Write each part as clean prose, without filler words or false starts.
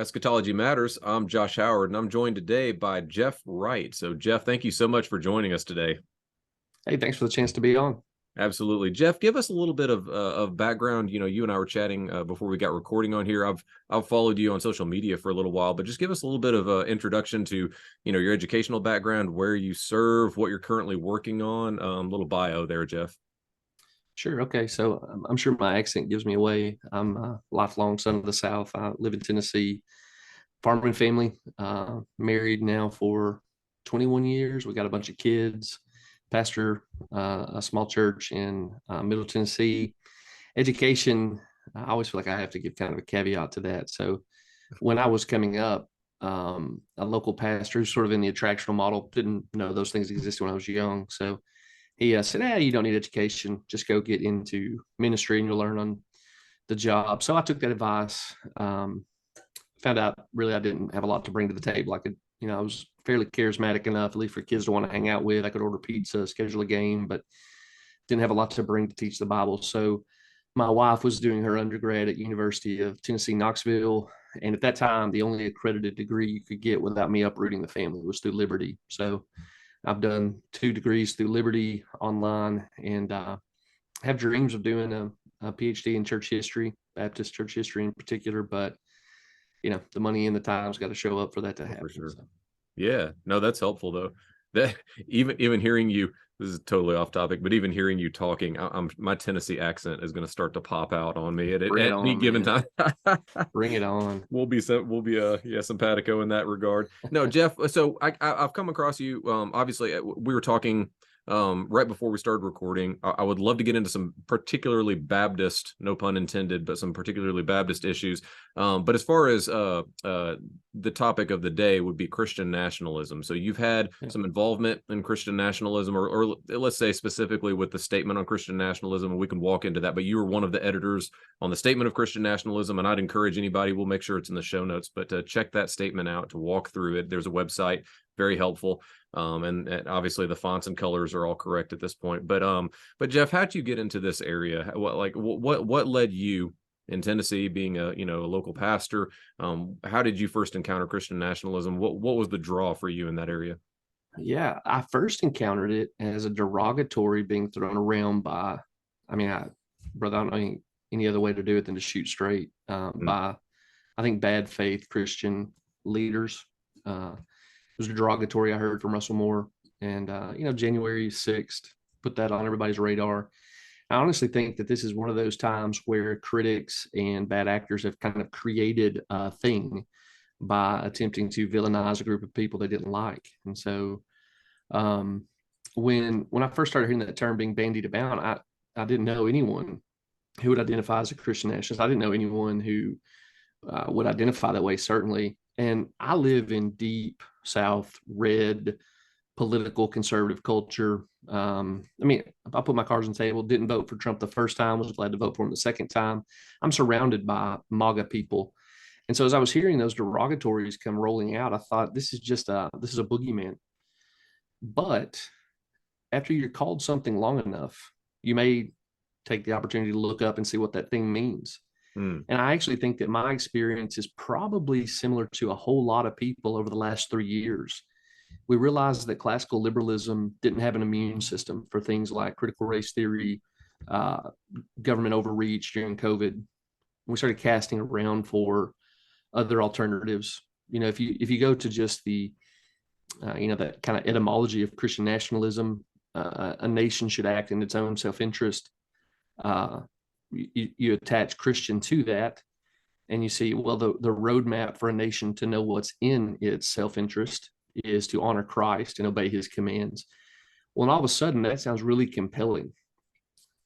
Eschatology Matters. I'm Josh Howard, and I'm joined today by Jeff Wright. So, Jeff, thank you so much for joining us today. Hey, thanks for the chance to be on. Absolutely, Jeff. Give us a little bit of background. You know, you and I were chatting before we got recording on here. I've followed you on social media for a little while, but just give us a little bit of introduction to your educational background, where you serve, what you're currently working on. Little bio there, Jeff. Sure. Okay. So I'm sure my accent gives me away. I'm a lifelong son of the South. I live in Tennessee, farming family, married now for 21 years. We got a bunch of kids, pastor a small church in Middle Tennessee. Education, I always feel like I have to give kind of a caveat to that. So when I was coming up, a local pastor who's sort of in the attractional model, didn't know those things existed when I was young. So he said, you don't need education. Just go get into ministry and you'll learn on the job. So I took that advice. Found out really I didn't have a lot to bring to the table. I was fairly charismatic enough, at least for kids to want to hang out with. I could order pizza, schedule a game, but didn't have a lot to bring to teach the Bible. So my wife was doing her undergrad at University of Tennessee, Knoxville. And at that time, the only accredited degree you could get without me uprooting the family was through Liberty. So I've done 2 degrees through Liberty online, and have dreams of doing a PhD in church history, Baptist church history in particular. But the money and the time's got to show up for that to happen. For sure. So. Yeah, no, that's helpful though. That even hearing you, this is totally off topic, but even hearing you talking, my Tennessee accent is going to start to pop out on me at any given time. Bring it on. We'll be simpatico in that regard. No, Jeff. So I've come across you. Obviously, we were talking right before we started recording. I would love to get into some particularly Baptist, no pun intended, but some particularly Baptist issues. But as far as the topic of the day would be Christian nationalism. So you've had some involvement in Christian nationalism, or let's say specifically with the statement on Christian nationalism, and we can walk into that. But you were one of the editors on the statement of Christian nationalism, and I'd encourage anybody, we'll make sure it's in the show notes, but to check that statement out, to walk through it. There's a website, very helpful. And obviously the fonts and colors are all correct at this point. But Jeff, how'd you get into this area? What led you in Tennessee, being a local pastor? How did you first encounter Christian nationalism? What was the draw for you in that area? Yeah, I first encountered it as a derogatory being thrown around by, brother, I don't know any other way to do it than to shoot straight, by, I think, bad faith Christian leaders. It was derogatory, I heard from Russell Moore, and January 6th put that on everybody's radar. I honestly think that this is one of those times where critics and bad actors have kind of created a thing by attempting to villainize a group of people they didn't like. And so when I first started hearing that term being bandied about, I didn't know anyone who would identify as a Christian nationalist. I didn't know anyone who would identify that way, certainly. And I live in deep South red political conservative culture. I put my cards on the table, didn't vote for Trump the first time, was glad to vote for him the second time. I'm surrounded by MAGA people. And so as I was hearing those derogatories come rolling out, I thought this is a boogeyman. But after you're called something long enough, you may take the opportunity to look up and see what that thing means. And I actually think that my experience is probably similar to a whole lot of people over the last 3 years. We realized that classical liberalism didn't have an immune system for things like critical race theory, government overreach during COVID. We started casting around for other alternatives. If you go to just the that kind of etymology of Christian nationalism, a nation should act in its own self-interest. You attach Christian to that, and you see, well, the roadmap for a nation to know what's in its self-interest is to honor Christ and obey his commands. Well, and all of a sudden that sounds really compelling.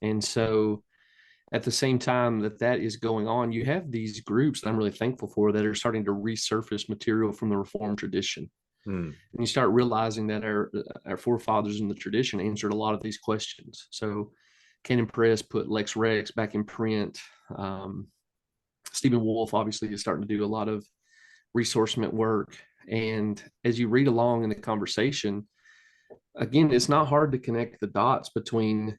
And so at the same time that is going on, you have these groups that I'm really thankful for that are starting to resurface material from the Reformed tradition. And you start realizing that our forefathers in the tradition answered a lot of these questions. So Canon Press put Lex Rex back in print. Stephen Wolfe obviously is starting to do a lot of resourcement work. And as you read along in the conversation, again, it's not hard to connect the dots between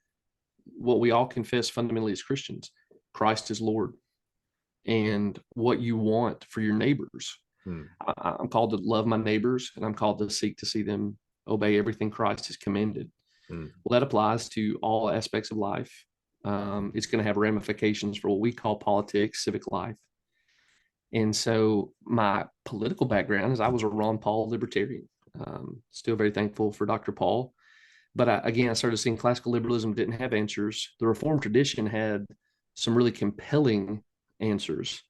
what we all confess fundamentally as Christians. Christ is Lord. and what you want for your neighbors. Hmm. I'm called to love my neighbors, and I'm called to seek to see them obey everything Christ has commanded. Hmm. Well, that applies to all aspects of life. It's going to have ramifications for what we call politics, civic life. And so my political background is I was a Ron Paul libertarian. Still very thankful for Dr. Paul. But again, I started seeing classical liberalism didn't have answers. The Reformed tradition had some really compelling answers.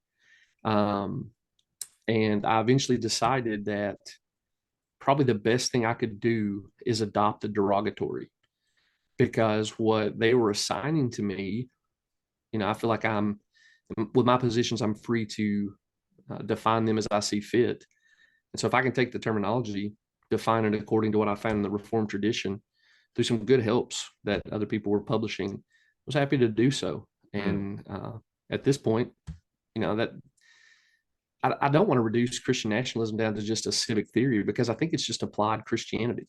And I eventually decided that probably the best thing I could do is adopt a derogatory, because what they were assigning to me, I feel like with my positions, I'm free to define them as I see fit. And so if I can take the terminology, define it according to what I found in the Reformed tradition through some good helps that other people were publishing, I was happy to do so. And at this point, that I don't want to reduce Christian nationalism down to just a civic theory, because I think it's just applied Christianity.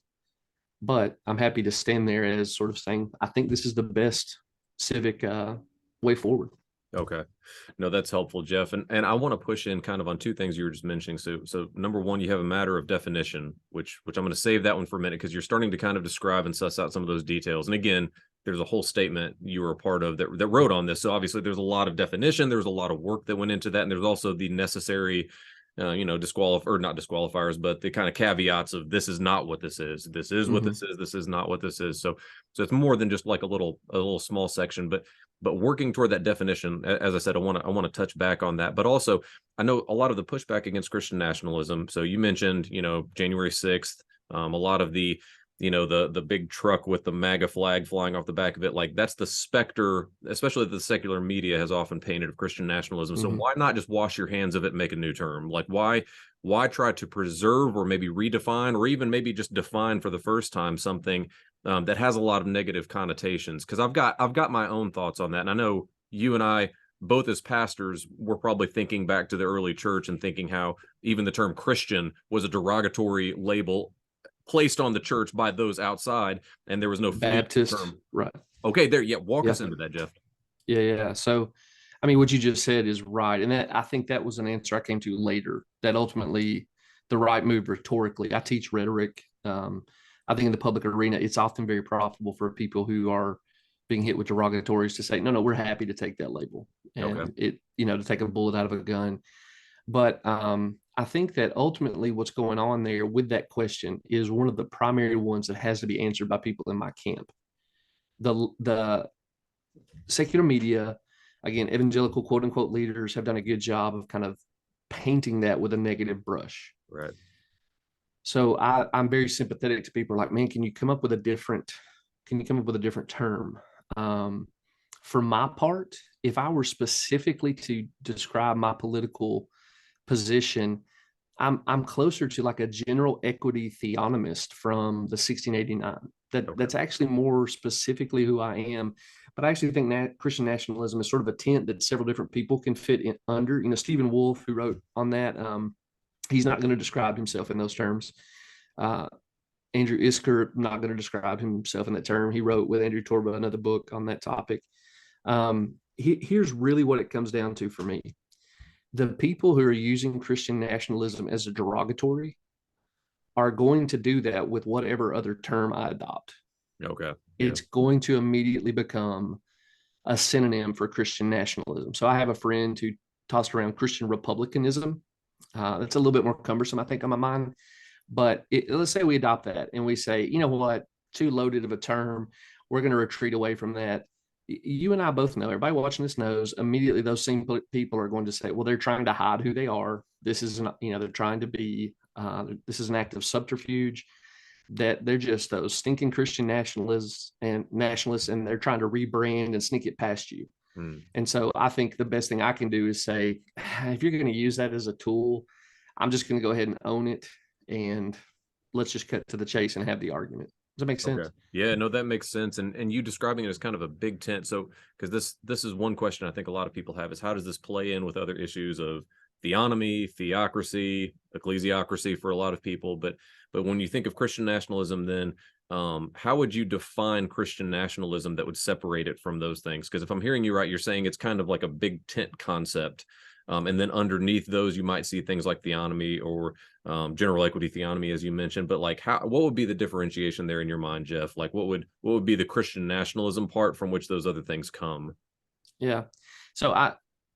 But I'm happy to stand there as sort of saying, I think this is the best civic way forward. Okay. No, that's helpful, Jeff. And I want to push in kind of on two things you were just mentioning. So number one, you have a matter of definition, which I'm going to save that one for a minute, because you're starting to kind of describe and suss out some of those details. And again, there's a whole statement you were a part of that wrote on this. So obviously there's a lot of definition. There's a lot of work that went into that. And there's also the necessary not disqualifiers, but the kind of caveats of this is not what this is. This is what this is. This is not what this is. So it's more than just like a little small section, but working toward that definition. As I said, I want to touch back on that, but also I know a lot of the pushback against Christian nationalism. So you mentioned, January 6th, a lot of the the big truck with the MAGA flag flying off the back of it, like that's the specter, especially the secular media has often painted of Christian nationalism. So why not just wash your hands of it and make a new term? Like why try to preserve or maybe redefine or even maybe just define for the first time something that has a lot of negative connotations? Because I've got my own thoughts on that, and I know you and I both as pastors were probably thinking back to the early church and thinking how even the term Christian was a derogatory label placed on the church by those outside, and there was no Baptist term. right. Okay, there. Yeah, walk us into that, Jeff. Yeah. So I mean, what you just said is right, and that I think that was an answer I came to later, that ultimately the right move rhetorically. I teach rhetoric. I think in the public arena it's often very profitable for people who are being hit with derogatories to say no, we're happy to take that label, and it to take a bullet out of a gun. But I think that ultimately what's going on there with that question is one of the primary ones that has to be answered by people in my camp. The secular media, again, evangelical quote unquote leaders have done a good job of kind of painting that with a negative brush. Right. So I'm very sympathetic to people like, man, can you come up with a different term? For my part, if I were specifically to describe my political position, I'm closer to like a general equity theonomist from the 1689. That's actually more specifically who I am. But I actually think Christian nationalism is sort of a tent that several different people can fit in under. Stephen Wolfe, who wrote on that, he's not going to describe himself in those terms. Andrew Isker, not going to describe himself in that term. He wrote with Andrew Torba another book on that topic. Here's really what it comes down to for me. The people who are using Christian nationalism as a derogatory are going to do that with whatever other term I adopt. Okay. It's going to immediately become a synonym for Christian nationalism. So I have a friend who tossed around Christian republicanism. That's a little bit more cumbersome, I think, on my mind. But let's say we adopt that and we say, you know what, too loaded of a term. We're going to retreat away from that. You and I both know, everybody watching this knows, immediately those same people are going to say, well, they're trying to hide who they are. This is not, they're trying to be, this is an act of subterfuge, that they're just those stinking Christian nationalists, and they're trying to rebrand and sneak it past you. And so I think the best thing I can do is say, if you're going to use that as a tool, I'm just going to go ahead and own it, and let's just cut to the chase and have the argument. Does that make sense? Okay. Yeah, no, that makes sense. And you describing it as kind of a big tent. So, because this is one question I think a lot of people have, is how does this play in with other issues of theonomy, theocracy, ecclesiocracy for a lot of people? But when you think of Christian nationalism, then how would you define Christian nationalism that would separate it from those things? Because if I'm hearing you right, you're saying it's kind of like a big tent concept. And then underneath those, you might see things like theonomy or general equity theonomy, as you mentioned. But like, what would be the differentiation there in your mind, Jeff? Like, what would be the Christian nationalism part from which those other things come? Yeah. So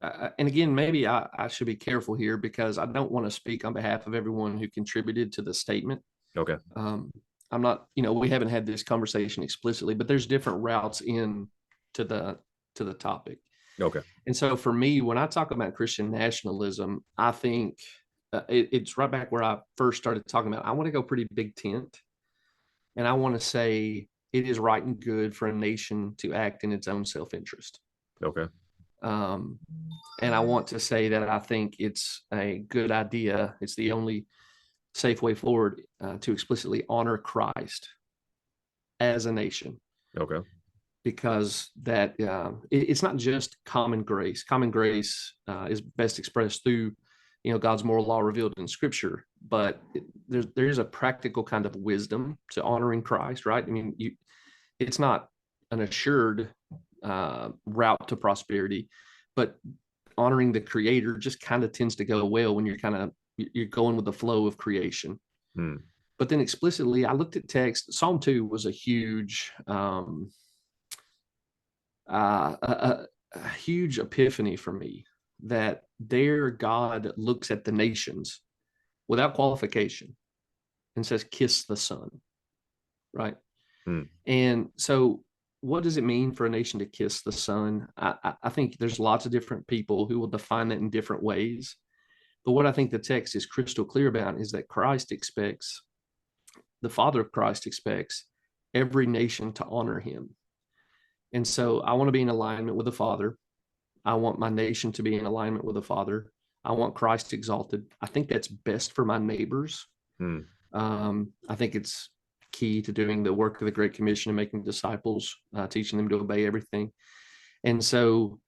and again, maybe I should be careful here because I don't want to speak on behalf of everyone who contributed to the statement. Okay. I'm not, we haven't had this conversation explicitly, but there's different routes in to the topic. Okay. And so for me, when I talk about Christian nationalism, I think it's right back where I first started talking about. I want to go pretty big tent, and I want to say it is right and good for a nation to act in its own self-interest. Okay. And I want to say that I think it's a good idea. It's the only safe way forward to explicitly honor Christ as a nation. Okay. Because that it's not just common grace. Common grace is best expressed through, God's moral law revealed in Scripture. But there is a practical kind of wisdom to honoring Christ, right? I mean, it's not an assured route to prosperity, but honoring the Creator just kind of tends to go well when you're going with the flow of creation. But then explicitly, I looked at text. Psalm 2 was a huge a huge epiphany for me, that there God looks at the nations without qualification and says, kiss the Son, right? And so what does it mean for a nation to kiss the Son? I think there's lots of different people who will define that in different ways. But what I think the text is crystal clear about is that the Father of Christ expects every nation to honor him. And so I want to be in alignment with the Father. I want my nation to be in alignment with the Father. I want Christ exalted. I think that's best for my neighbors. I think it's key to doing the work of the Great Commission and making disciples, teaching them to obey everything. And so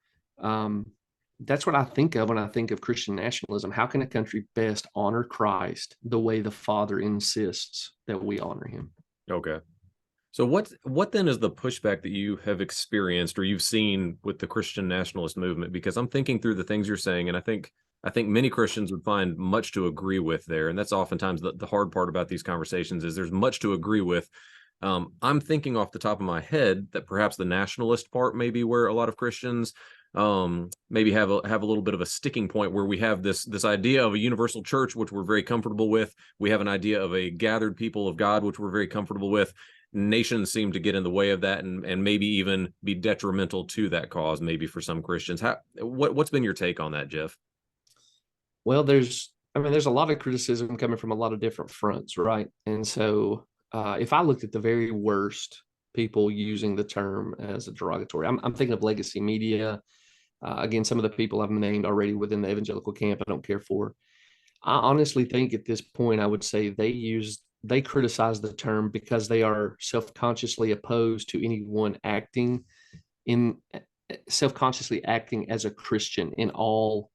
that's what I think of when I think of Christian nationalism. How can a country best honor Christ the way the Father insists that we honor him? Okay. So what then is the pushback that you have experienced or you've seen with the Christian nationalist movement? Because I'm thinking through the things you're saying, and I think many Christians would find much to agree with there. And that's oftentimes the hard part about these conversations is there's much to agree with. I'm thinking off the top of my head that perhaps the nationalist part may be where a lot of Christians maybe have a little bit of a sticking point, where we have this idea of a universal church, which we're very comfortable with. We have an idea of a gathered people of God, which we're very comfortable with. Nations seem to get in the way of that and maybe even be detrimental to that cause, maybe for some Christians. What's been your take on that, Jeff? Well, there's a lot of criticism coming from a lot of different fronts, right? And so if I looked at the very worst people using the term as a derogatory, I'm thinking of legacy media. Again, some of the people I've named already within the evangelical camp, I don't care for. I honestly think at this point, I would say they criticize the term because they are self-consciously opposed to anyone self-consciously acting as a Christian in all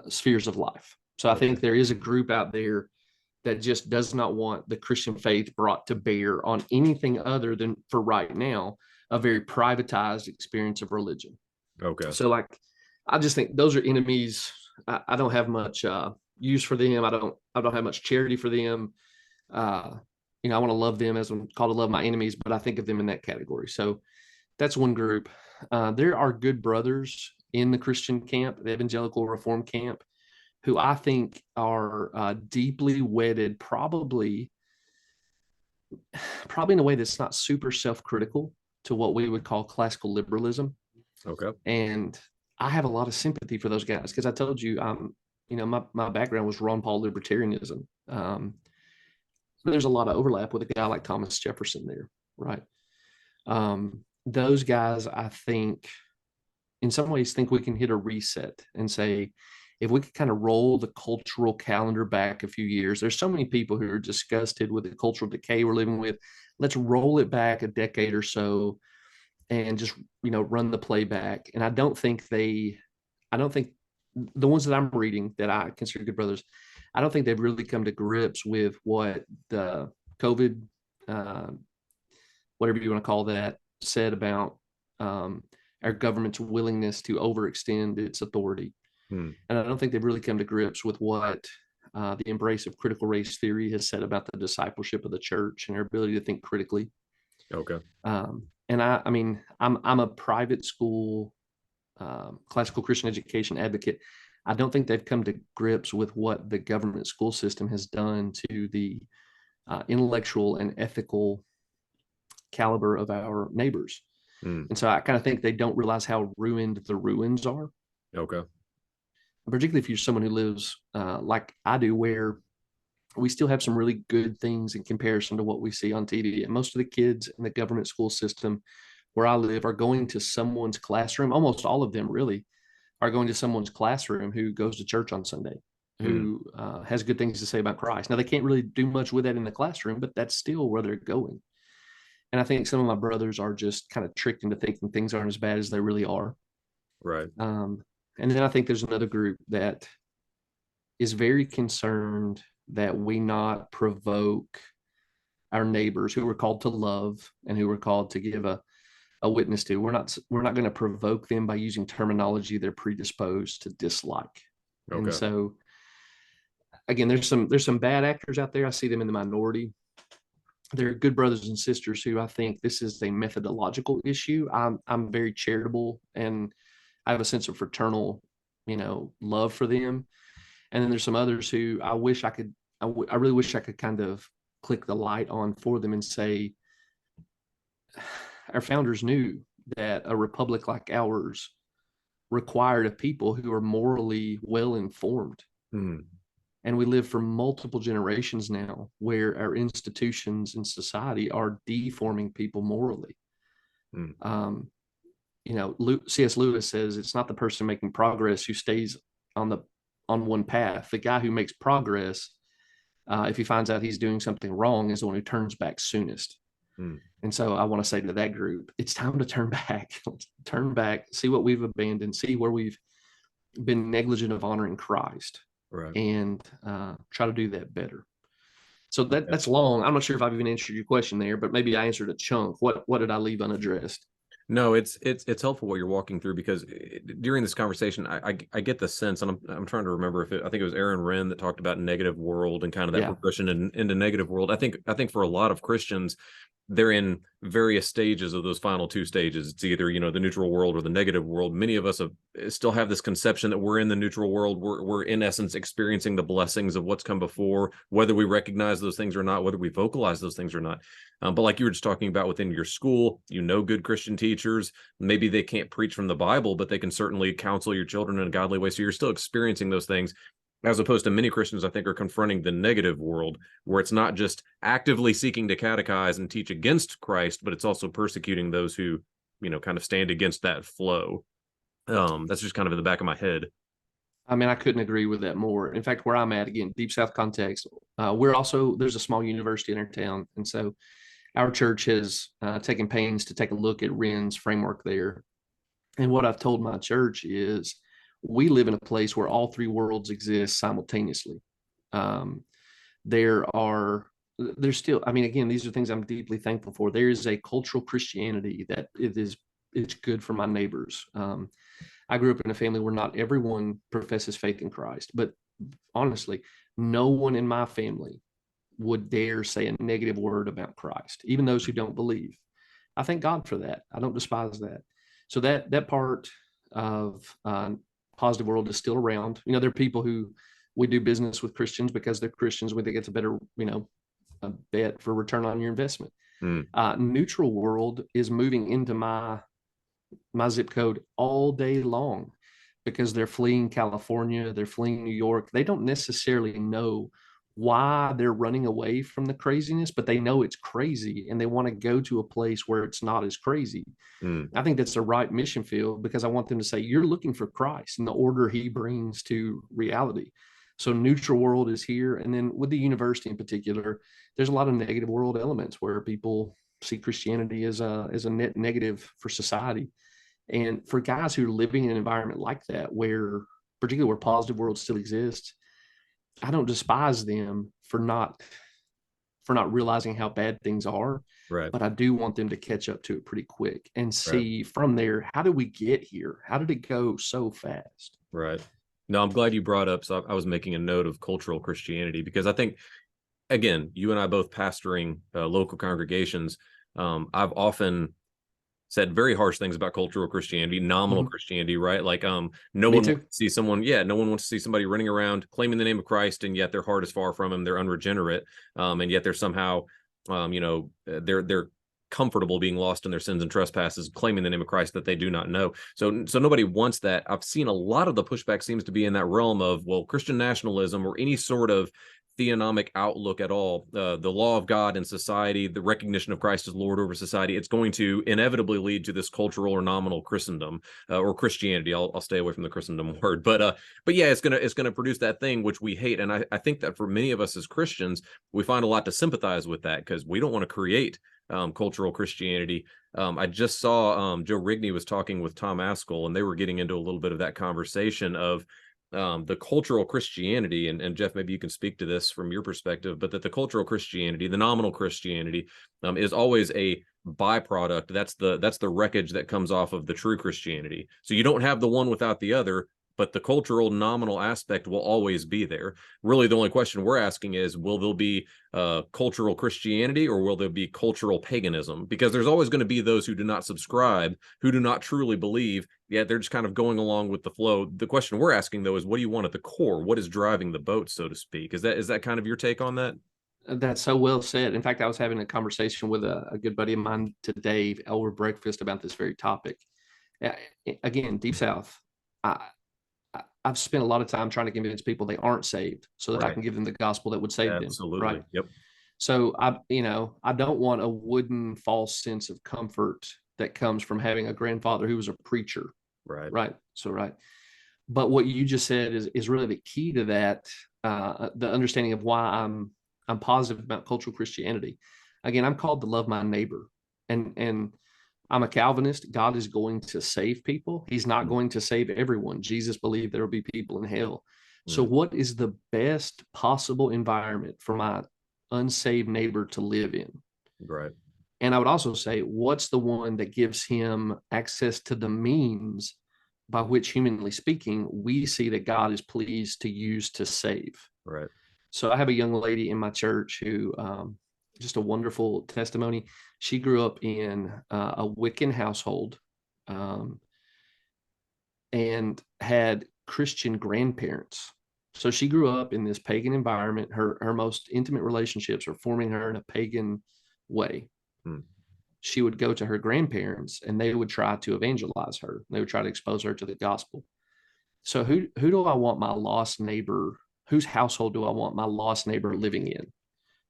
spheres of life. So I think there is a group out there that just does not want the Christian faith brought to bear on anything other than, for right now, a very privatized experience of religion. Okay. So I just think those are enemies. I don't have much use for them. I don't have much charity for them. I want to love them as I'm called to love my enemies, but I think of them in that category. So that's one group. There are good brothers in the Christian camp, the evangelical reform camp, who I think are deeply wedded, probably in a way that's not super self-critical, to what we would call classical liberalism. Okay. And I have a lot of sympathy for those guys because I told you, my background was Ron Paul libertarianism. There's a lot of overlap with a guy like Thomas Jefferson there, right? Those guys, I think, in some ways, think we can hit a reset and say, if we could kind of roll the cultural calendar back a few years, there's so many people who are disgusted with the cultural decay we're living with. Let's roll it back a decade or so and just, run the playback. And I don't think the ones that I'm reading that I consider good brothers, I don't think they've really come to grips with what the COVID, whatever you want to call that, said about our government's willingness to overextend its authority. Hmm. And I don't think they've really come to grips with what the embrace of critical race theory has said about the discipleship of the church and our ability to think critically. Okay. And I mean, I'm a private school classical Christian education advocate. I don't think they've come to grips with what the government school system has done to the intellectual and ethical caliber of our neighbors. Hmm. And so I kind of think they don't realize how ruined the ruins are, Okay. particularly if you're someone who lives like I do, where we still have some really good things in comparison to what we see on TV. And most of the kids in the government school system where I live are going to someone's classroom. Almost all of them really are going to someone's classroom who goes to church on Sunday, Hmm. who has good things to say about Christ. Now, they can't really do much with that in the classroom, but that's still where they're going. And I think some of my brothers are just kind of tricked into thinking things aren't as bad as they really are. Right. And then I think there's another group that is very concerned that we not provoke our neighbors who we're called to love and who we're called to give a witness to. We're not going to provoke them by using terminology they're predisposed to dislike. Okay. And so again, there's some bad actors out there. I see them in the minority. They're good brothers and sisters who I think this is a methodological issue. I'm very charitable and I have a sense of fraternal, love for them. And then there's some others who I wish I could, I really wish I could kind of click the light on for them and say, our founders knew that a republic like ours required of people who are morally well informed. Hmm. And we live for multiple generations now where our institutions and society are deforming people morally. Hmm. C.S. Lewis says it's not the person making progress who stays on one path. The guy who makes progress, if he finds out he's doing something wrong, is the one who turns back soonest. Hmm. And so I want to say to that group, it's time to turn back. Turn back, see what we've abandoned, see where we've been negligent of honoring Christ, Right. and try to do that better. So Okay. that's long. I'm not sure if I've even answered your question there, but maybe I answered a chunk. What did I leave unaddressed? No, it's helpful what you're walking through, because during this conversation, I get the sense, and I'm trying to remember if I think it was Aaron Wren that talked about negative world and kind of that progression into negative world. I think for a lot of Christians, they're in various stages of those final two stages. It's either, the neutral world or the negative world. Many of us still have this conception that we're in the neutral world. We're in essence experiencing the blessings of what's come before, whether we recognize those things or not, whether we vocalize those things or not. But like you were just talking about within your school, good Christian teachers, maybe they can't preach from the Bible, but they can certainly counsel your children in a godly way. So you're still experiencing those things, as opposed to many Christians, I think, are confronting the negative world, where it's not just actively seeking to catechize and teach against Christ, but it's also persecuting those who, kind of stand against that flow. That's just kind of in the back of my head. I mean, I couldn't agree with that more. In fact, where I'm at, again, Deep South context, there's a small university in our town. And so our church has taken pains to take a look at Wren's framework there. And what I've told my church is we live in a place where all three worlds exist simultaneously. There's still, I mean, again, these are things I'm deeply thankful for. There is a cultural Christianity that it's good for my neighbors. I grew up in a family where not everyone professes faith in Christ, but honestly, no one in my family would dare say a negative word about Christ, even those who don't believe. I thank God for that. I don't despise that. So that part of positive world is still around. There are people who we do business with Christians because they're Christians. We think it's a better, a bet for return on your investment. Neutral world is moving into my zip code all day long because they're fleeing California, they're fleeing New York. They don't necessarily know why they're running away from the craziness, but they know it's crazy and they want to go to a place where it's not as crazy. I think that's the right mission field, because I want them to say, you're looking for Christ and the order he brings to reality. So neutral world is here. And then with the university in particular, there's a lot of negative world elements where people see Christianity as a net negative for society. And for guys who are living in an environment like that, where particularly where positive world still exists, I don't despise them for not realizing how bad things are. Right. But I do want them to catch up to it pretty quick and see from there, how did we get here? How did it go so fast? Right. No, I'm glad you brought up. So I was making a note of cultural Christianity because I think, again, you and I both pastoring local congregations. I've often said very harsh things about cultural Christianity, nominal Christianity, right? Like, no Me one too. wants to see someone, yeah, no one wants to see somebody running around claiming the name of Christ, and yet their heart is far from him. They're unregenerate, and yet they're somehow, they're comfortable being lost in their sins and trespasses, claiming the name of Christ that they do not know. So nobody wants that. I've seen a lot of the pushback seems to be in that realm of, well, Christian nationalism or any sort of theonomic outlook at all, the law of God in society, the recognition of Christ as Lord over society, it's going to inevitably lead to this cultural or nominal Christendom or Christianity. I'll stay away from the Christendom word, but yeah, it's gonna produce that thing which we hate, and I think that for many of us as Christians, we find a lot to sympathize with that because we don't want to create cultural Christianity. I just saw Joe Rigney was talking with Tom Askell, and they were getting into a little bit of that conversation of the cultural Christianity, and Jeff, maybe you can speak to this from your perspective, but that the cultural Christianity, the nominal Christianity, is always a byproduct. That's the wreckage that comes off of the true Christianity. So you don't have the one without the other, but the cultural nominal aspect will always be there. Really, the only question we're asking is, will there be cultural Christianity or will there be cultural paganism? Because there's always going to be those who do not subscribe, who do not truly believe, yet they're just kind of going along with the flow. The question we're asking, though, is what do you want at the core? What is driving the boat, so to speak? Is that kind of your take on that? That's so well said. In fact, I was having a conversation with a good buddy of mine today over breakfast about this very topic. Uh, Again, Deep South. I've spent a lot of time trying to convince people they aren't saved so that I Right. can give them the gospel that would save them. Absolutely. Right. Yep. So I don't want a wooden false sense of comfort that comes from having a grandfather who was a preacher. Right. Right. So, right. But what you just said is really the key to that, the understanding of why I'm positive about cultural Christianity. Again, I'm called to love my neighbor, and I'm a Calvinist. God is going to save people. He's not going to save everyone. Jesus believed there will be people in hell. So, Mm. what is the best possible environment for my unsaved neighbor to live in? Right. And I would also say, what's the one that gives him access to the means by which, humanly speaking, we see that God is pleased to use to save? Right. So I have a young lady in my church who, just a wonderful testimony. She grew up in a Wiccan household, um, and had Christian grandparents. So she grew up in this pagan environment. Her most intimate relationships are forming her in a pagan way. Mm. She would go to her grandparents and they would try to evangelize her. They would try to expose her to the gospel. So who do I want my lost neighbor? Whose household do I want my lost neighbor living in?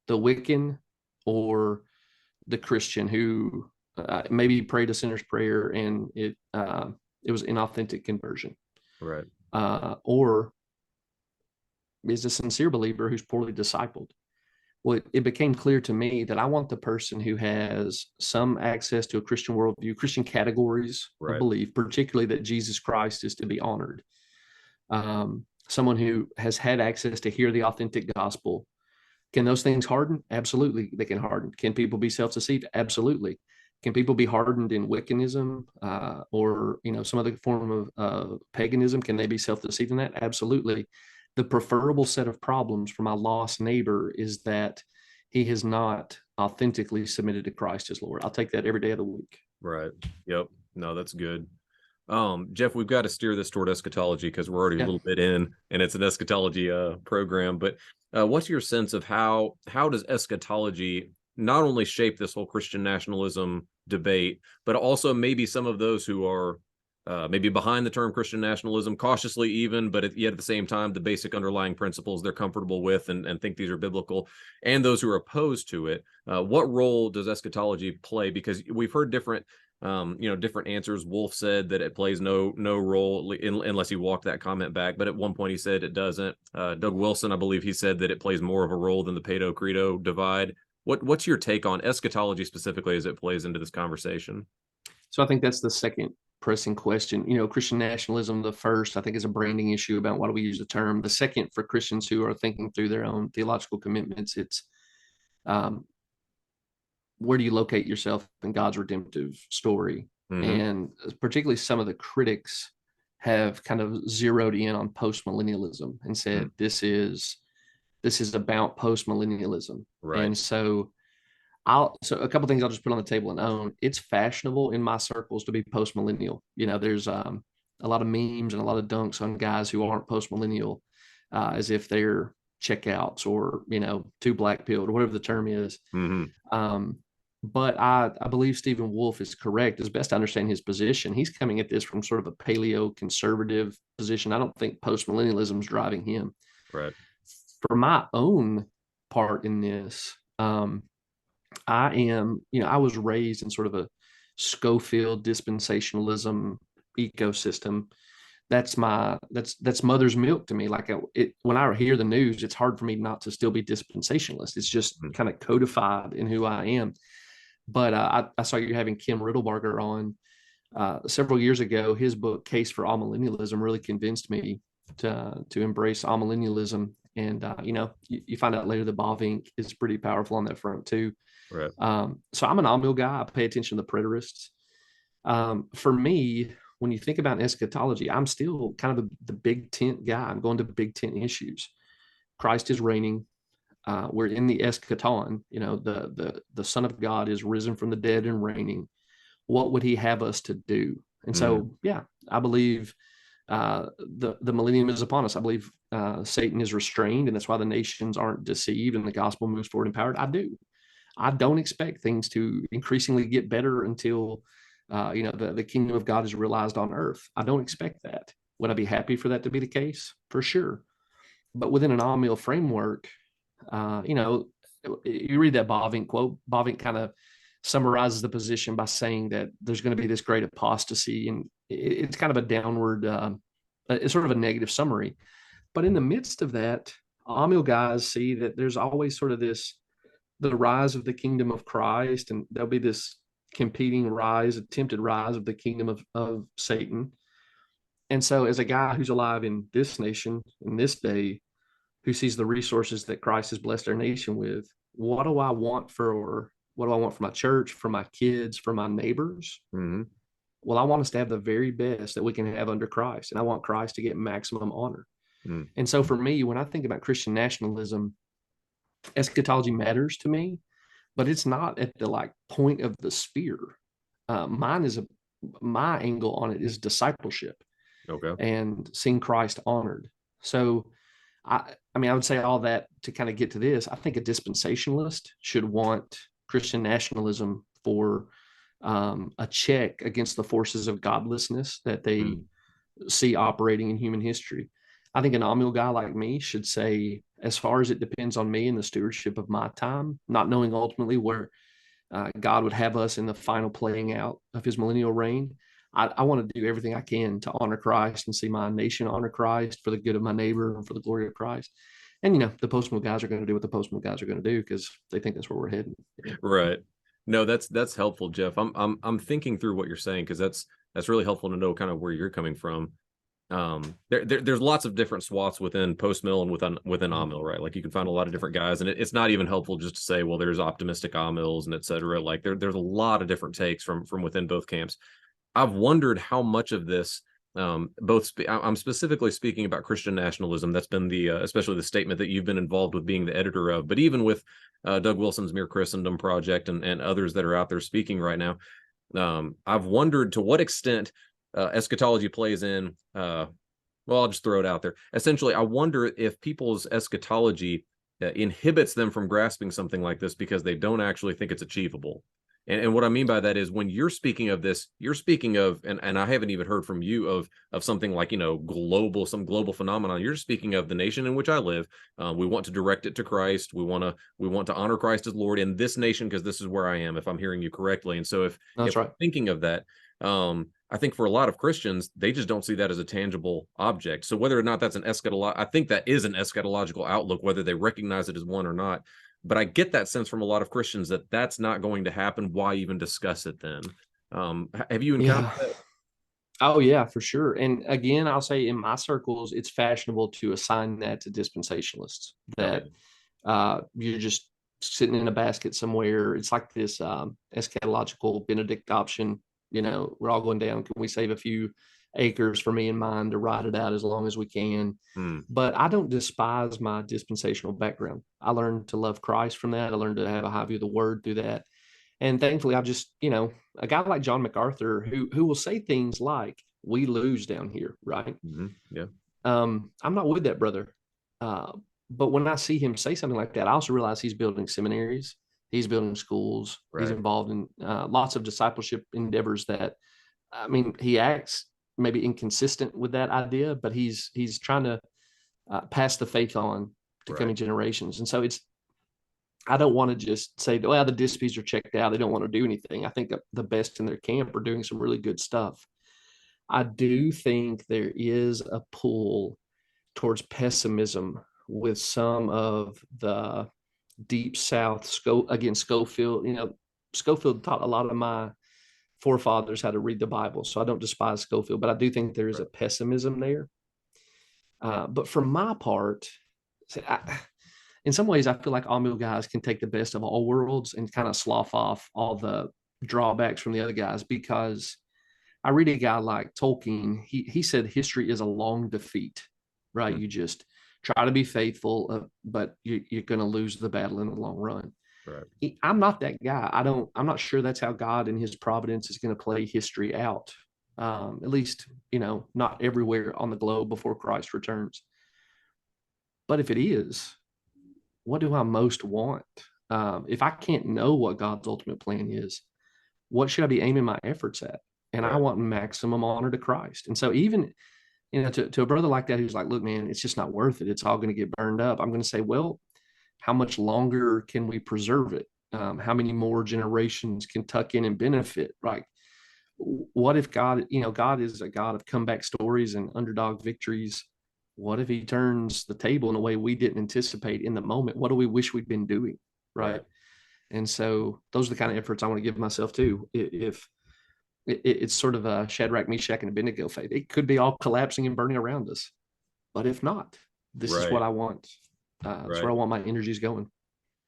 The Wiccan or the Christian who maybe prayed a sinner's prayer and it was inauthentic conversion, Right. or is a sincere believer who's poorly discipled? Well, it became clear to me that I want the person who has some access to a Christian worldview, Christian categories of Right. belief, particularly that Jesus Christ is to be honored. Someone who has had access to hear the authentic gospel. Can those things harden? Absolutely, they can harden. Can people be self-deceived? Absolutely. Can people be hardened in Wiccanism or some other form of paganism? Can they be self-deceived in that? Absolutely. The preferable set of problems for my lost neighbor is that he has not authentically submitted to Christ as Lord. I'll take that every day of the week. Right. Yep. No, that's good. Jeff, we've got to steer this toward eschatology because we're already a Yeah. little bit in, and it's an eschatology program. But what's your sense of how does eschatology not only shape this whole Christian nationalism debate, but also maybe some of those who are maybe behind the term Christian nationalism, cautiously even, but yet at the same time, the basic underlying principles they're comfortable with and think these are biblical, and those who are opposed to it. What role does eschatology play? Because we've heard different answers. Wolf said that it plays no role unless he walked that comment back, but at one point he said it doesn't. Doug Wilson, I believe he said that it plays more of a role than the Paedo Credo divide. What's your take on eschatology specifically as it plays into this conversation? So I think that's the second pressing question. Christian nationalism, the first, I think, is a branding issue about why do we use the term. The second, for Christians who are thinking through their own theological commitments, it's um, where do you locate yourself in God's redemptive story? Mm-hmm. And particularly some of the critics have kind of zeroed in on postmillennialism and said this is about postmillennialism. Right. And so so a couple of things I'll just put on the table and own. It's fashionable in my circles to be postmillennial. There's a lot of memes and a lot of dunks on guys who aren't postmillennial, as if they're checkouts or too black pilled or whatever the term is. But I believe Stephen Wolfe is correct. As best I understand his position, he's coming at this from sort of a paleo conservative position. I don't think postmillennialism is driving him. Right. For my own part in this, I was raised in sort of a Schofield dispensationalism ecosystem. That's mother's milk to me. Like when I hear the news, it's hard for me not to still be dispensationalist. It's just kind of codified in who I am. But I saw you having Kim Riddlebarger on several years ago. His book Case for Amillennialism really convinced me to embrace amillennialism. And you find out later that Bavinck is pretty powerful on that front too. Right. So I'm an Amil guy. I pay attention to the preterists. For me, when you think about eschatology, I'm still kind of the big tent guy. I'm going to big tent issues. Christ is reigning. We're in the eschaton. The Son of God is risen from the dead and reigning. What would he have us to do? And so, I believe the millennium is upon us. I believe Satan is restrained, and that's why the nations aren't deceived and the gospel moves forward empowered. I don't expect things to increasingly get better until the kingdom of God is realized on earth. I don't expect that. Would I be happy for that to be the case? For sure. But within an Amil framework, you read that Bavinck quote. Bavinck kind of summarizes the position by saying that there's going to be this great apostasy, and it's kind of a downward, it's sort of a negative summary. But in the midst of that, Amil guys see that there's always sort of the rise of the kingdom of Christ, and there'll be this competing rise, attempted rise of the kingdom of Satan. And so as a guy who's alive in this nation, in this day, who sees the resources that Christ has blessed our nation with, what do I want for my church, for my kids, for my neighbors? Well, I want us to have the very best that we can have under Christ, and I want Christ to get maximum honor. And so for me, when I think about Christian nationalism, eschatology matters to me, but it's not at the point of the spear. My angle on it is discipleship, and seeing Christ honored. So I would say all that to kind of get to this. I think a dispensationalist should want Christian nationalism for a check against the forces of godlessness that they see operating in human history. I think an Amil guy like me should say, as far as it depends on me and the stewardship of my time, not knowing ultimately where God would have us in the final playing out of his millennial reign, I want to do everything I can to honor Christ and see my nation honor Christ for the good of my neighbor and for the glory of Christ. And, the post-mill guys are going to do what the post-mill guys are going to do because they think that's where we're heading. Right. No, that's helpful, Jeff. I'm thinking through what you're saying, because that's really helpful to know kind of where you're coming from. There's lots of different swaths within post-mill and within Amil, right? Like you can find a lot of different guys, and it's not even helpful just to say, well, there's optimistic Amils and et cetera. Like there's a lot of different takes from within both camps. I've wondered how much of this, I'm specifically speaking about Christian nationalism. That's been especially the statement that you've been involved with being the editor of, but even with Doug Wilson's Mere Christendom project and others that are out there speaking right now. I've wondered to what extent eschatology plays in, well, I'll just throw it out there. Essentially, I wonder if people's eschatology inhibits them from grasping something like this because they don't actually think it's achievable. And what I mean by that is, when you're speaking of this, you're speaking of, and I haven't even heard from you of something like, some global phenomenon. You're speaking of the nation in which I live. We want to direct it to Christ. We want to honor Christ as Lord in this nation because this is where I am, if I'm hearing you correctly. And so if I'm thinking of that, I think for a lot of Christians, they just don't see that as a tangible object. So whether or not that's I think that is an eschatological outlook, whether they recognize it as one or not. But I get that sense from a lot of Christians that that's not going to happen. Why even discuss it then? Have you encountered that? Oh, yeah, for sure. And again, I'll say in my circles, it's fashionable to assign that to dispensationalists, that you're just sitting in a basket somewhere. It's like this eschatological Benedict option. We're all going down. Can we save a few acres for me and mine to ride it out as long as we can. Hmm. But I don't despise my dispensational background. I learned to love Christ from that. I learned to have a high view of the word through that. And thankfully, I just, a guy like John MacArthur who will say things like, "We lose down here," right? Yeah. I'm not with that brother. But when I see him say something like that, I also realize he's building seminaries, he's building schools, he's Right. involved in lots of discipleship endeavors that, I mean, he acts maybe inconsistent with that idea, but he's trying to pass the faith on to coming Right. generations. And so I don't want to just say, well, the Dispies are checked out, they don't want to do anything. I think the best in their camp are doing some really good stuff. I do think there is a pull towards pessimism with some of the deep South. Schofield, Schofield taught a lot of my forefathers how to read the Bible, so I don't despise Schofield, but I do think there is a pessimism there. But for my part, in some ways, I feel like Amil guys can take the best of all worlds and kind of slough off all the drawbacks from the other guys, because I read a guy like Tolkien. He said history is a long defeat, right? Hmm. You just try to be faithful, but you're going to lose the battle in the long run. Right. I'm not that guy. I'm not sure that's how God in his providence is going to play history out. At least, not everywhere on the globe before Christ returns. But if it is, what do I most want? If I can't know what God's ultimate plan is, what should I be aiming my efforts at? And I Right. want maximum honor to Christ. And so even, to a brother like that, who's like, look, man, it's just not worth it. It's all going to get burned up. I'm going to say, well, how much longer can we preserve it? How many more generations can tuck in and benefit? Right. What if God, God is a God of comeback stories and underdog victories. What if he turns the table in a way we didn't anticipate in the moment? What do we wish we'd been doing? Right. Right. And so those are the kind of efforts I want to give myself to. If it's sort of a Shadrach, Meshach, and Abednego fate, it could be all collapsing and burning around us. But if not, this is Right. what I want. It's where Right. I want my energies going.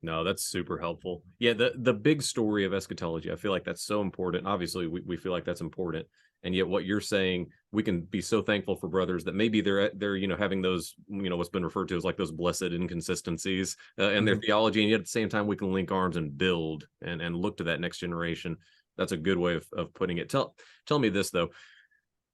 No, that's super helpful. Yeah, the big story of eschatology, I feel like that's so important. Obviously, we feel like that's important. And yet what you're saying, we can be so thankful for brothers that maybe they're having those, what's been referred to as like those blessed inconsistencies in their theology, and yet at the same time we can link arms and build and look to that next generation. That's a good way of putting it. Tell me this though,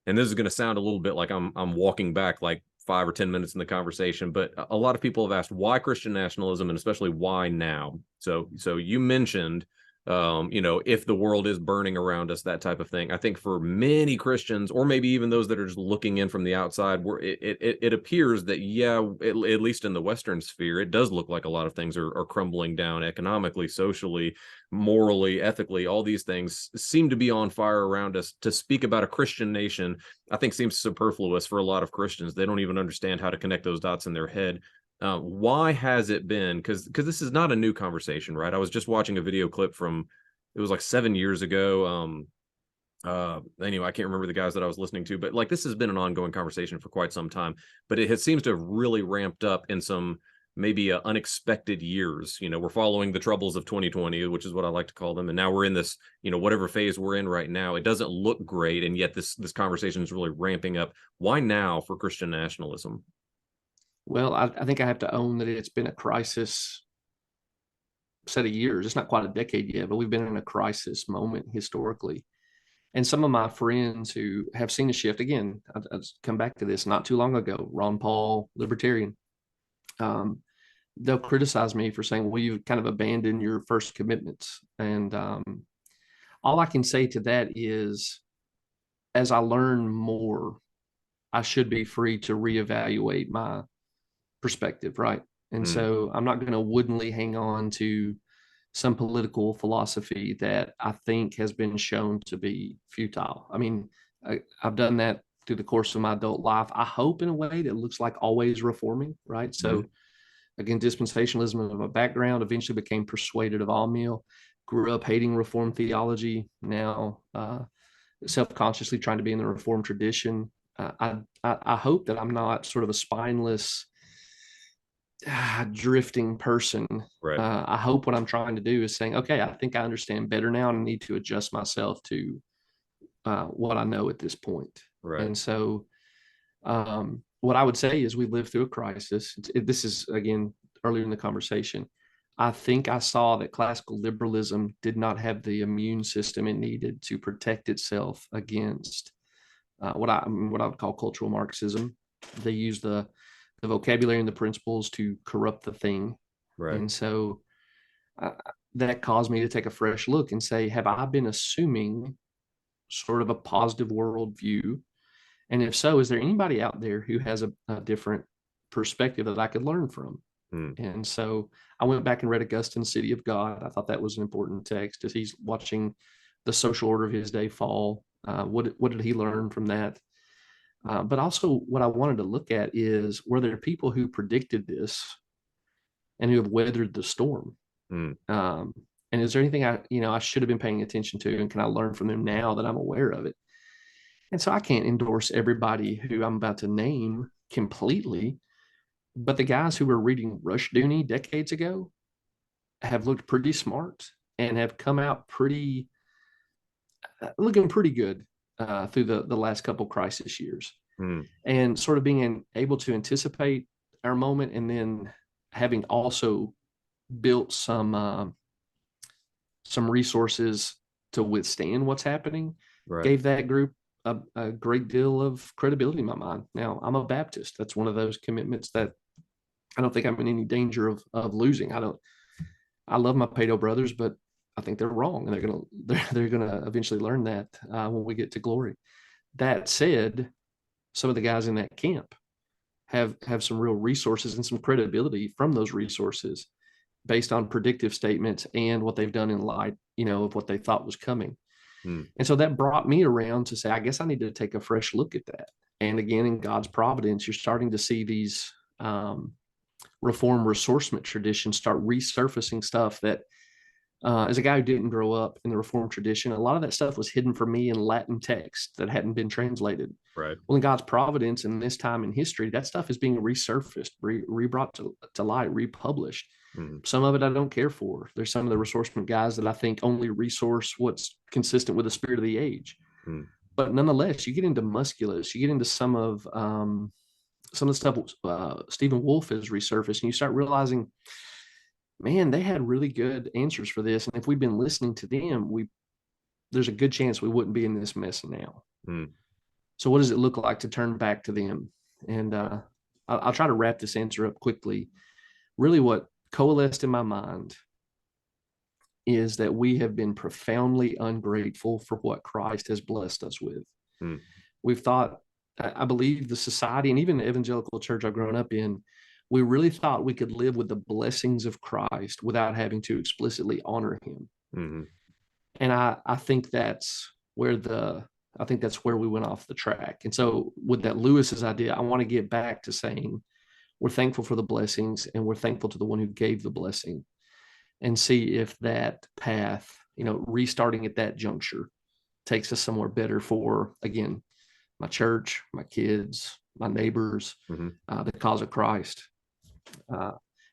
and this is going to sound a little bit like I'm walking back like 5 or 10 minutes in the conversation, but a lot of people have asked why Christian nationalism, and especially why now. So you mentioned, if the world is burning around us, that type of thing. I think for many Christians, or maybe even those that are just looking in from the outside, where it appears that, yeah, at least in the Western sphere, it does look like a lot of things are crumbling down economically, socially, morally, ethically. All these things seem to be on fire around us. To speak about a Christian nation, I think seems superfluous for a lot of Christians. They don't even understand how to connect those dots in their head. Why has it been? Because this is not a new conversation, right? I was just watching a video clip from, it was like 7 years ago. Anyway, I can't remember the guys that I was listening to, but like this has been an ongoing conversation for quite some time. But it seems to have really ramped up in some maybe unexpected years. We're following the troubles of 2020, which is what I like to call them, and now we're in this, whatever phase we're in right now. It doesn't look great, and yet this conversation is really ramping up. Why now for Christian nationalism? Well, I think I have to own that it's been a crisis set of years. It's not quite a decade yet, but we've been in a crisis moment historically. And some of my friends who have seen a shift, again, I'll come back to this not too long ago, Ron Paul, libertarian, they'll criticize me for saying, well, you've kind of abandoned your first commitments. And all I can say to that is, as I learn more, I should be free to reevaluate my perspective, right? And Mm. so I'm not going to woodenly hang on to some political philosophy that I think has been shown to be futile. I mean, I've done that through the course of my adult life. I hope in a way that looks like always reforming, right? So again, dispensationalism of a background, eventually became persuaded of Amil, grew up hating Reformed theology, now self-consciously trying to be in the Reformed tradition. I hope that I'm not sort of a spineless, drifting person. Right. I hope what I'm trying to do is saying, okay, I think I understand better now and I need to adjust myself to what I know at this point. Right. And so what I would say is we lived through a crisis. This is, again, earlier in the conversation. I think I saw that classical liberalism did not have the immune system it needed to protect itself against what I would call cultural Marxism. They use the vocabulary and the principles to corrupt the thing. Right. And so that caused me to take a fresh look and say, have I been assuming sort of a positive worldview? And if so, is there anybody out there who has a different perspective that I could learn from? And so I went back and read Augustine's City of God. I thought that was an important text as he's watching the social order of his day fall. What did he learn from that? But also what I wanted to look at is, were there people who predicted this and who have weathered the storm? And is there anything I should have been paying attention to, and can I learn from them now that I'm aware of it? And so I can't endorse everybody who I'm about to name completely, but the guys who were reading Rushdoony decades ago have looked pretty smart and have come out looking pretty good through the last couple crisis years. And sort of being able to anticipate our moment, and then having also built some resources to withstand what's happening, gave that group a great deal of credibility in my mind. Now, I'm a Baptist. That's one of those commitments that I don't think I'm in any danger of losing. I love my Paedo brothers, but I think they're wrong, and they're gonna eventually learn that when we get to glory. That said, some of the guys in that camp have some real resources and some credibility from those resources based on predictive statements and what they've done in light, of what they thought was coming. And so that brought me around to say, I guess I need to take a fresh look at that. And again, in God's providence, you're starting to see these Reform ressourcement traditions start resurfacing stuff that, as a guy who didn't grow up in the Reformed tradition, a lot of that stuff was hidden from me in Latin text that hadn't been translated. Right. Well, in God's providence, in this time in history, that stuff is being resurfaced, rebrought to light, republished. Some of it I don't care for. There's some of the ressourcement guys that I think only resource what's consistent with the spirit of the age. But nonetheless, you get into Musculus, you get into some of the stuff Stephen Wolfe has resurfaced, and you start realizing, man, they had really good answers for this. And if we'd been listening to them, there's a good chance we wouldn't be in this mess now. So what does it look like to turn back to them? And I'll try to wrap this answer up quickly. Really what coalesced in my mind is that we have been profoundly ungrateful for what Christ has blessed us with. We've thought, I believe the society and even the evangelical church I've grown up in, we really thought we could live with the blessings of Christ without having to explicitly honor him. And I think that's where we went off the track. And so with that Lewis's idea, I want to get back to saying we're thankful for the blessings, and we're thankful to the one who gave the blessing, and see if that path, restarting at that juncture, takes us somewhere better for, again, my church, my kids, my neighbors, the cause of Christ.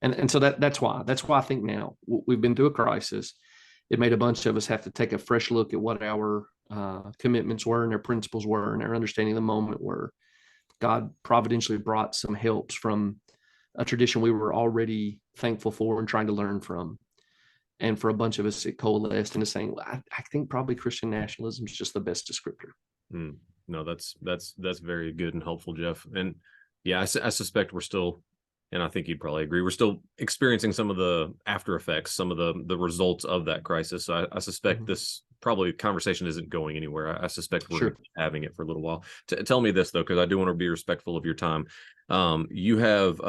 And so that's why I think now we've been through a crisis. It made a bunch of us have to take a fresh look at what our commitments were and our principles were and our understanding of the moment were. God providentially brought some helps from a tradition we were already thankful for and trying to learn from. And for a bunch of us, it coalesced into saying, well, I think probably Christian nationalism is just the best descriptor. No, that's very good and helpful, Jeff. And yeah, I suspect we're still, and I think you'd probably agree, we're still experiencing some of the after effects, some of the results of that crisis. So I suspect this probably conversation isn't going anywhere. I suspect we're having it for a little while. Tell me this though, because I do want to be respectful of your time. You have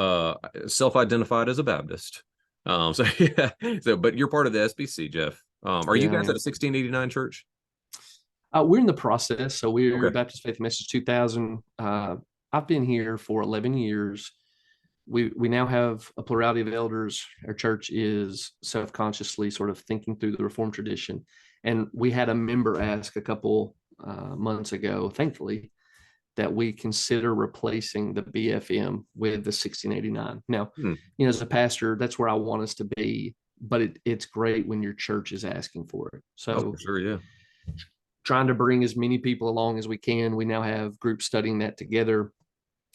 self-identified as a Baptist. But you're part of the SBC, Jeff. Are you guys at a 1689 church? We're in the process. So we're Baptist Faith Message 2000. I've been here for 11 years. We now have a plurality of elders. Our church is self-consciously sort of thinking through the Reformed tradition. And we had a member ask a couple months ago, thankfully, that we consider replacing the BFM with the 1689. Now, as a pastor, that's where I want us to be, but it's great when your church is asking for it. So sure, yeah. trying to bring as many people along as we can. We now have groups studying that together.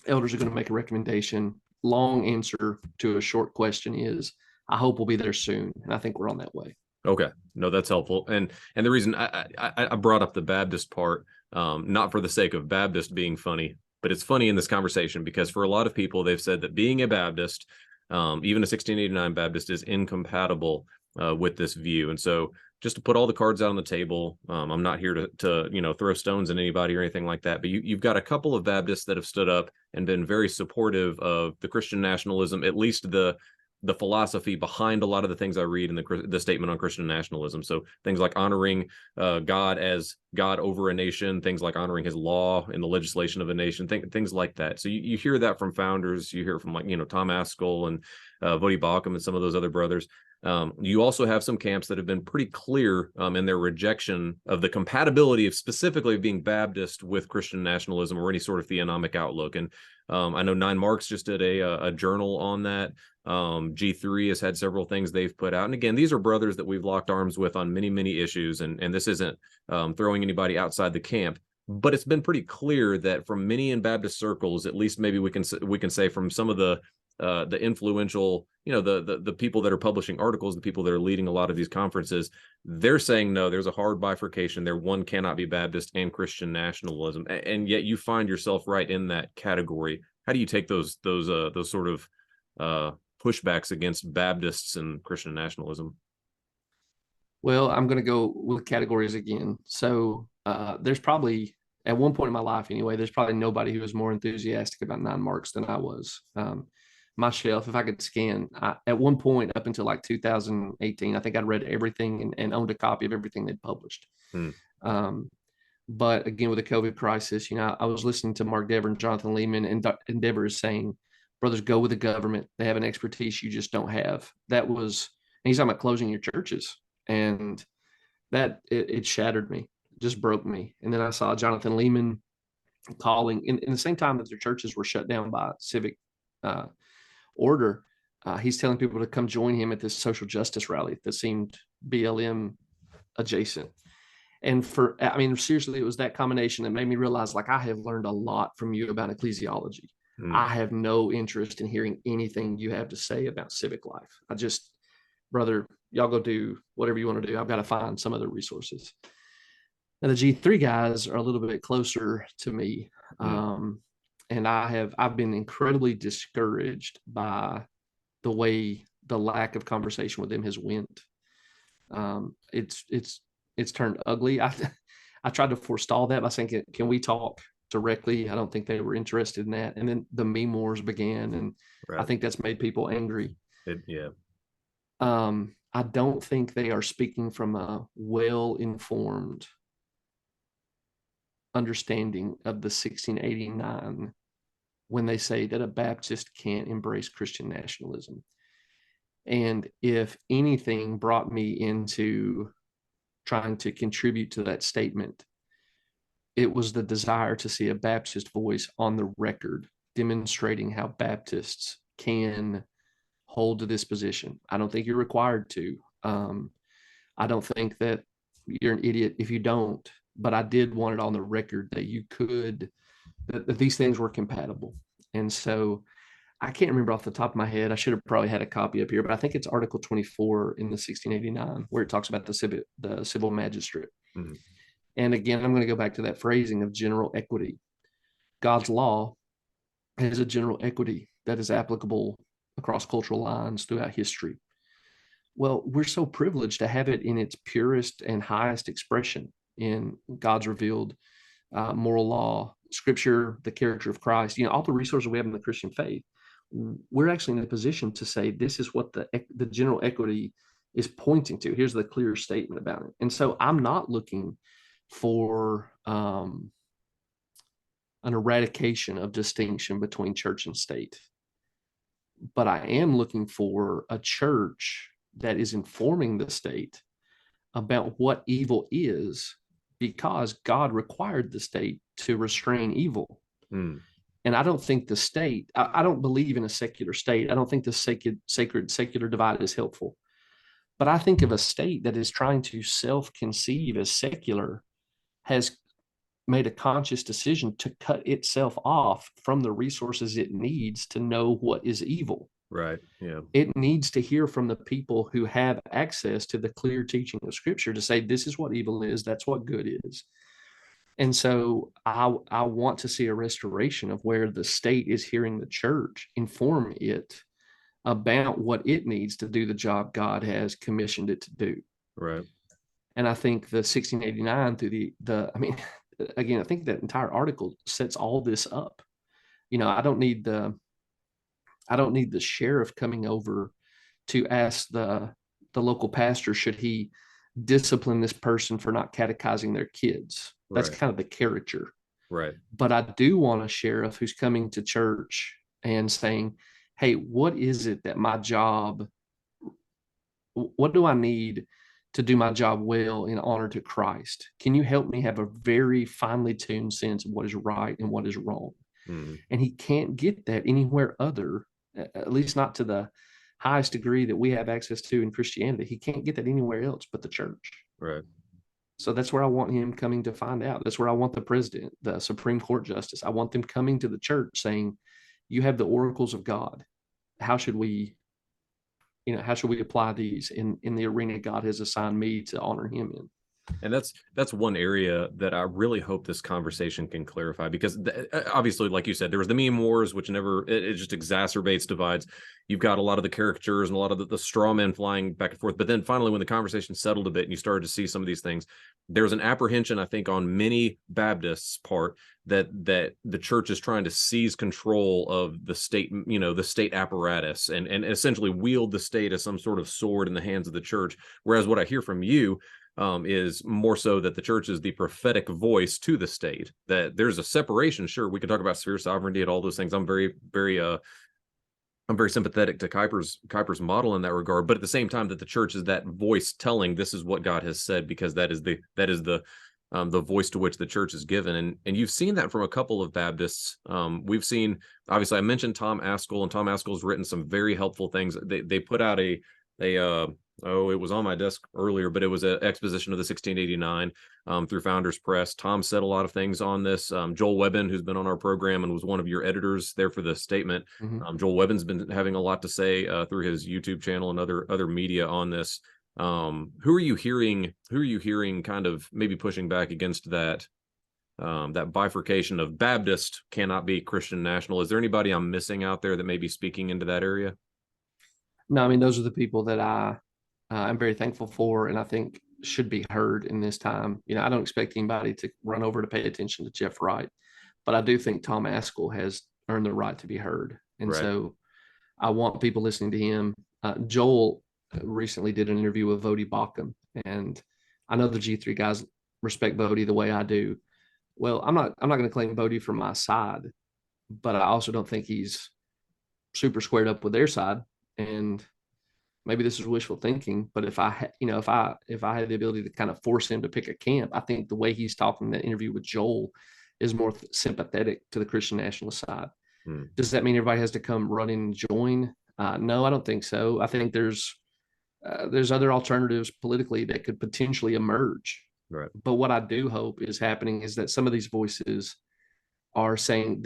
Elders are going to make a recommendation. Long answer to a short question is, I hope we'll be there soon. And I think we're on that way. Okay, no, that's helpful. And the reason I brought up the Baptist part, not for the sake of Baptist being funny, but it's funny in this conversation because for a lot of people, they've said that being a Baptist, even a 1689 Baptist, is incompatible with this view. And so, just to put all the cards out on the table, I'm not here to throw stones at anybody or anything like that. But you've got a couple of Baptists that have stood up and been very supportive of the Christian nationalism, at least the philosophy behind a lot of the things I read in the statement on Christian nationalism. So things like honoring God as God over a nation, things like honoring his law in the legislation of a nation, things like that. So you hear that from founders, you hear from Tom Askell and Voddie Baucham and some of those other brothers. You also have some camps that have been pretty clear in their rejection of the compatibility of specifically being Baptist with Christian nationalism or any sort of theonomic outlook. And I know 9 Marks just did a journal on that. G3 has had several things they've put out. And again, these are brothers that we've locked arms with on many, many issues. And this isn't throwing anybody outside the camp. But it's been pretty clear that from many in Baptist circles, at least maybe we can say from some of the influential, the people that are publishing articles, the people that are leading a lot of these conferences, they're saying, no, there's a hard bifurcation there. One cannot be Baptist and Christian nationalism. And yet you find yourself right in that category. How do you take those sort of pushbacks against Baptists and Christian nationalism? Well, I'm going to go with categories again. So there's probably, at one point in my life anyway, there's probably nobody who was more enthusiastic about 9 Marks than I was. My shelf, if I could scan, at one point up until like 2018, I think I'd read everything and owned a copy of everything they'd published. But again, with the COVID crisis, I was listening to Mark Dever and Jonathan Leeman, and Dever is saying, brothers, go with the government. They have an expertise you just don't have. And he's talking about closing your churches. And that it shattered me, just broke me. And then I saw Jonathan Leeman calling in the same time that their churches were shut down by civic order. He's telling people to come join him at this social justice rally that seemed BLM adjacent. And seriously, it was that combination that made me realize, like, I have learned a lot from you about ecclesiology. I have no interest in hearing anything you have to say about civic life. Brother, y'all go do whatever you want to do. I've got to find some other resources. Now, the G3 guys are a little bit closer to me. And I've been incredibly discouraged by the lack of conversation with them has went. It's turned ugly. I tried to forestall that by saying, can we talk directly? I don't think they were interested in that. And then the meme wars began, and right. I think that's made people angry. I don't think they are speaking from a well-informed understanding of the 1689 when they say that a Baptist can't embrace Christian nationalism. And if anything brought me into trying to contribute to that statement, it was the desire to see a Baptist voice on the record demonstrating how Baptists can hold to this position. I don't think you're required to. I don't think that you're an idiot if you don't, but I did want it on the record that you could, that these things were compatible. And so I can't remember off the top of my head. I should have probably had a copy up here, but I think it's Article 24 in the 1689 where it talks about the civil magistrate. And again, I'm going to go back to that phrasing of general equity. God's law has a general equity that is applicable across cultural lines throughout history. Well, we're so privileged to have it in its purest and highest expression in God's revealed moral law, scripture, the character of Christ, all the resources we have in the Christian faith. We're actually in a position to say, this is what the general equity is pointing to. Here's the clear statement about it. And so I'm not looking for an eradication of distinction between church and state, but I am looking for a church that is informing the state about what evil is, because God required the state to restrain evil. And I don't think the state, I don't believe in a secular state. I don't think the secular divide is helpful. But I think of a state that is trying to self-conceive as secular has made a conscious decision to cut itself off from the resources it needs to know what is evil. Right. Yeah. It needs to hear from the people who have access to the clear teaching of Scripture to say, this is what evil is, that's what good is. And so I want to see a restoration of where the state is hearing the church inform it about what it needs to do the job God has commissioned it to do. Right. And I think the 1689 through I mean, again, I think that entire article sets all this up. I don't need the sheriff coming over to ask the local pastor, should he discipline this person for not catechizing their kids. That's Right. kind of the caricature. Right. But I do want a sheriff who's coming to church and saying, hey, what is it that my job, what do I need to do my job well in honor to Christ? Can you help me have a very finely tuned sense of what is right and what is wrong? Mm-hmm. And he can't get that anywhere other, at least not to the highest degree that we have access to in Christianity. He can't get that anywhere else but the church. Right. So that's where I want him coming to find out. That's where I want the president, the Supreme Court justice. I want them coming to the church saying, you have the oracles of God. How should we apply these in the arena God has assigned me to honor him in? And that's one area that I really hope this conversation can clarify, because obviously, like you said, there was the meme wars, which it just exacerbates divides. You've got a lot of the caricatures and a lot of the straw men flying back and forth. But then finally, when the conversation settled a bit and you started to see some of these things, there's an apprehension, I think, on many Baptists' part that the church is trying to seize control of the state, the state apparatus, and essentially wield the state as some sort of sword in the hands of the church. Whereas what I hear from you is more so that the church is the prophetic voice to the state, that there's a separation. Sure, we can talk about sphere sovereignty and all those things. I'm very sympathetic to Kuyper's model in that regard, but at the same time, that the church is that voice telling this is what God has said, because that is the voice to which the church is given. And you've seen that from a couple of Baptists. We've seen, obviously, I mentioned Tom Askell, and Tom Askell's written some very helpful things. They put out it was on my desk earlier, but it was an exposition of the 1689 through Founders Press. Tom said a lot of things on this. Joel Webbin, who's been on our program and was one of your editors there for the statement. Mm-hmm. Joel Webbin's been having a lot to say through his YouTube channel and other media on this. Who are you hearing kind of maybe pushing back against that bifurcation of Baptist cannot be Christian national? Is there anybody I'm missing out there that may be speaking into that area? No, I mean, those are the people that I'm very thankful for, and I think should be heard in this time. I don't expect anybody to run over to pay attention to Jeff Wright, but I do think Tom Askell has earned the right to be heard. And Right. So I want people listening to him. Joel recently did an interview with Vodi Bakum, and I know the G3 guys respect Vodi the way I do. Well, I'm not going to claim Vodi from my side, but I also don't think he's super squared up with their side. And maybe this is wishful thinking, but if I had the ability to kind of force him to pick a camp, I think the way he's talking in that interview with Joel is more sympathetic to the Christian nationalist side. Does that mean everybody has to come run in and join? No, I don't think so. I think there's other alternatives politically that could potentially emerge. Right. But what I do hope is happening is that some of these voices are saying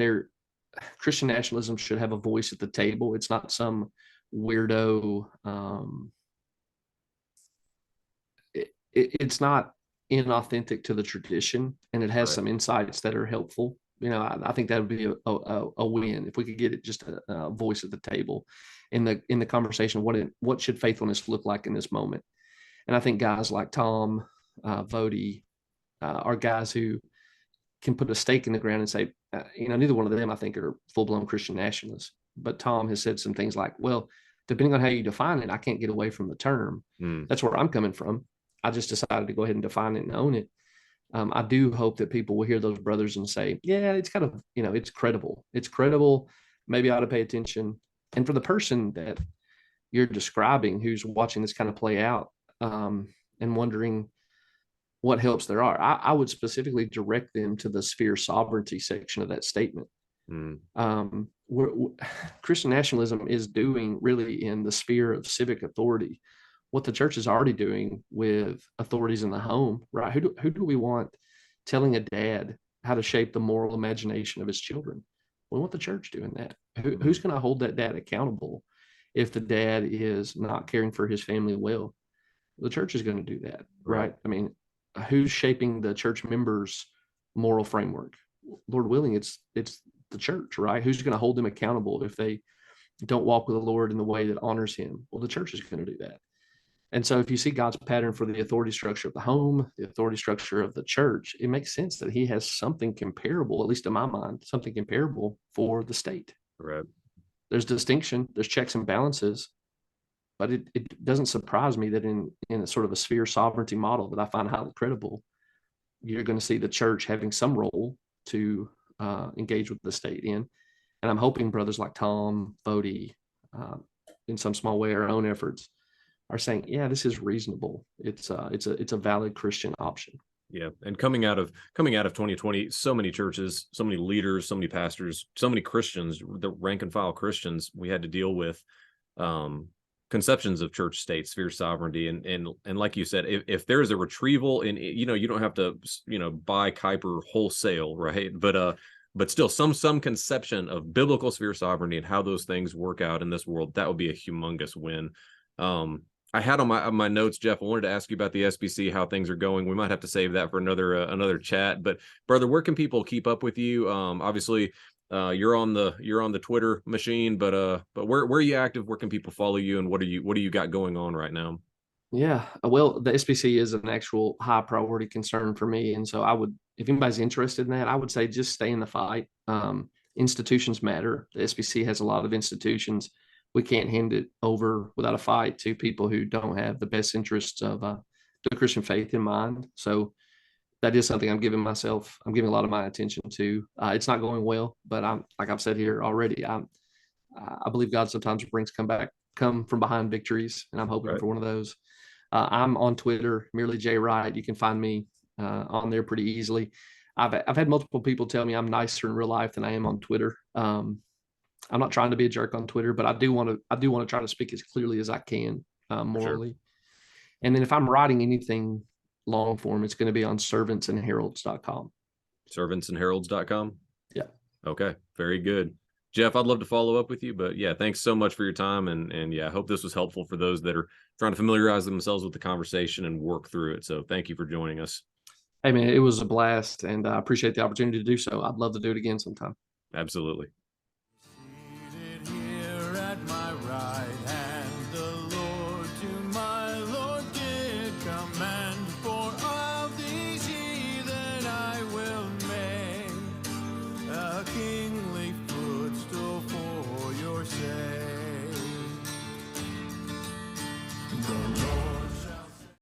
Christian nationalism should have a voice at the table. It's not some weirdo. It's not inauthentic to the tradition, and it has some insights that are helpful. I think that would be a win if we could get it just a voice at the table in the conversation. What should faithfulness look like in this moment? And I think guys like Tom, Vodi, are guys who can put a stake in the ground and say, neither one of them I think are full-blown Christian nationalists. But Tom has said some things like, well, depending on how you define it, I can't get away from the term. That's where I'm coming from. I just decided to go ahead and define it and own it. I do hope that people will hear those brothers and say, yeah, it's kind of, it's credible. It's credible. Maybe I ought to pay attention. And for the person that you're describing who's watching this kind of play out and wondering what helps there are, I would specifically direct them to the sphere sovereignty section of that statement. Christian nationalism is doing really in the sphere of civic authority what the church is already doing with authorities in the home, right? Who do we want telling a dad how to shape the moral imagination of his children. We want the church doing that. Who's going to hold that dad accountable if the dad is not caring for his family well? The church is going to do that, right? I mean, who's shaping the church members' moral framework? Lord willing, it's the church, right? Who's going to hold them accountable if they don't walk with the Lord in the way that honors him? Well, the church is going to do that. And so if you see God's pattern for the authority structure of the home, the authority structure of the church, it makes sense that he has something comparable, at least in my mind, something comparable for the state. Right. There's distinction, there's checks and balances, but it doesn't surprise me that in a sort of a sphere sovereignty model that I find highly credible, you're going to see the church having some role to engage with the state in. And I'm hoping brothers like Tom, Bodie, in some small way, our own efforts, are saying, yeah, this is reasonable. It's a valid Christian option. Yeah. And coming out of 2020, so many churches, so many leaders, so many pastors, so many Christians, the rank and file Christians, we had to deal with conceptions of church state, sphere sovereignty. And like you said, if there is a retrieval and you don't have to, buy Kuiper wholesale, right? But still some conception of biblical sphere sovereignty and how those things work out in this world, that would be a humongous win. I had on my notes, Jeff, I wanted to ask you about the SBC, how things are going. We might have to save that for another chat. But brother, where can people keep up with you? Obviously, you're on the Twitter machine, but where are you active? Where can people follow you, and what do you got going on right now? Yeah, well, the SBC is an actual high priority concern for me, and so I would, if anybody's interested in that, I would say just stay in the fight. Institutions matter. The SBC has a lot of institutions. We can't hand it over without a fight to people who don't have the best interests of the Christian faith in mind. So that is something I'm giving a lot of my attention to. It's not going well, but like I've said here already, I believe God sometimes come from behind victories, and I'm hoping for one of those. I'm on Twitter, merely J Wright. You can find me on there pretty easily. I've had multiple people tell me I'm nicer in real life than I am on Twitter. I'm not trying to be a jerk on Twitter, but I do want to try to speak as clearly as I can morally. Sure. And then if I'm writing anything long form, it's going to be on servantsandheralds.com. Servantsandheralds.com? Yeah. Okay. Very good. Jeff, I'd love to follow up with you, but yeah, thanks so much for your time. And yeah, I hope this was helpful for those that are trying to familiarize themselves with the conversation and work through it. So thank you for joining us. Hey man, it was a blast, and I appreciate the opportunity to do so. I'd love to do it again sometime. Absolutely.